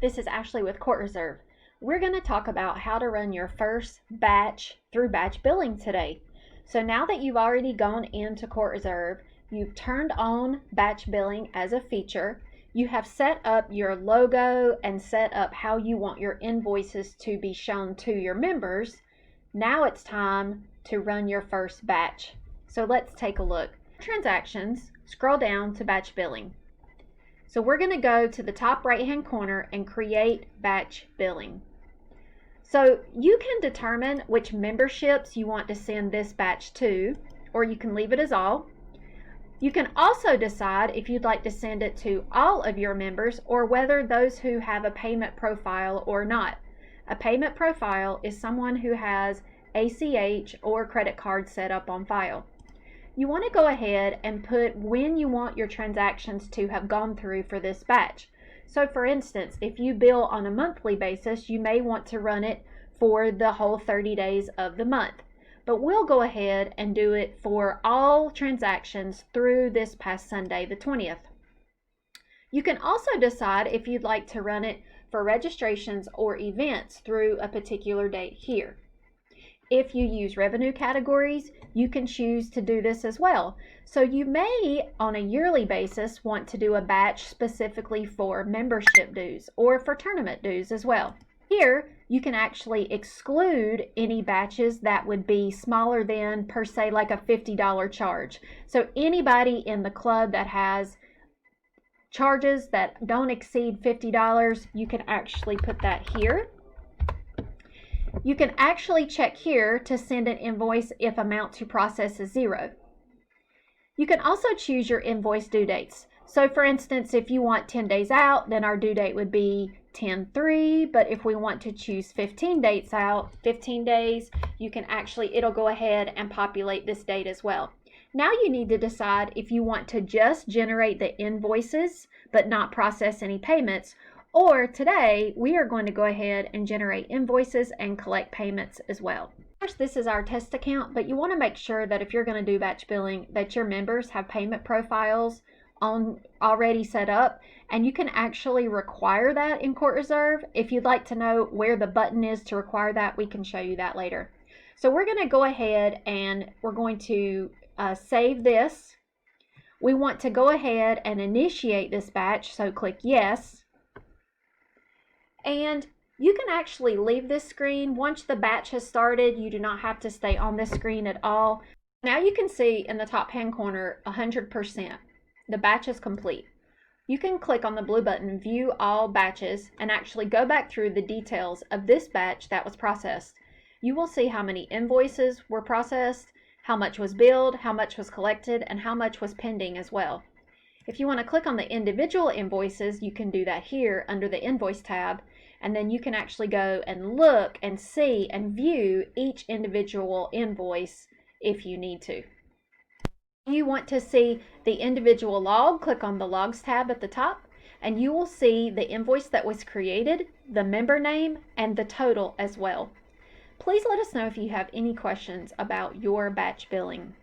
This is Ashley with CourtReserve. We're going to talk about how to run your first batch through batch billing today. So now that you've already gone into CourtReserve, you've turned on batch billing as a feature, you have set up your logo and set up how you want your invoices to be shown to your members. Now it's time to run your first batch. So let's take a look. Transactions, scroll down to batch billing. So we're going to go to the top right hand corner and create batch billing. So you can determine which memberships you want to send this batch to, or you can leave it as all. You can also decide if you'd like to send it to all of your members or whether those who have a payment profile or not. A payment profile is someone who has ACH or credit card set up on file. You want to go ahead and put when you want your transactions to have gone through for this batch. So for instance, if you bill on a monthly basis, you may want to run it for the whole 30 days of the month. But we'll go ahead and do it for all transactions through this past Sunday, the 20th. You can also decide if you'd like to run it for registrations or events through a particular date here. If you use revenue categories, you can choose to do this as well. So you may, on a yearly basis, want to do a batch specifically for membership dues or for tournament dues as well. Here, you can actually exclude any batches that would be smaller than, per se, like a $50 charge. So anybody in the club that has charges that don't exceed $50, you can actually put that here. You can actually check here to send an invoice if amount to process is 0. You can also choose your invoice due dates. So for instance, if you want 10 days out, then our due date would be 10/3, but if we want to choose 15 dates out, 15 days, you can actually, it'll go ahead and populate this date as well. Now you need to decide if you want to just generate the invoices but not process any payments, or today we are going to go ahead and generate invoices and collect payments as well. First, this is our test account, but you want to make sure that if you're going to do batch billing that your members have payment profiles already set up, and you can actually require that in CourtReserve. If you'd like to know where the button is to require that, we can show you that later. So we're going to go ahead and we're going to save this. We want to go ahead and initiate this batch, so click yes. And you can actually leave this screen. Once the batch has started, you do not have to stay on this screen at all. Now you can see in the top hand corner 100%. The batch is complete. You can click on the blue button, View All Batches, and actually go back through the details of this batch that was processed. You will see how many invoices were processed, how much was billed, how much was collected, and how much was pending as well. If you want to click on the individual invoices, you can do that here under the Invoice tab, and then you can actually go and look and see and view each individual invoice if you need to. You want to see the individual log, click on the Logs tab at the top, and you will see the invoice that was created, the member name, and the total as well. Please let us know if you have any questions about your batch billing.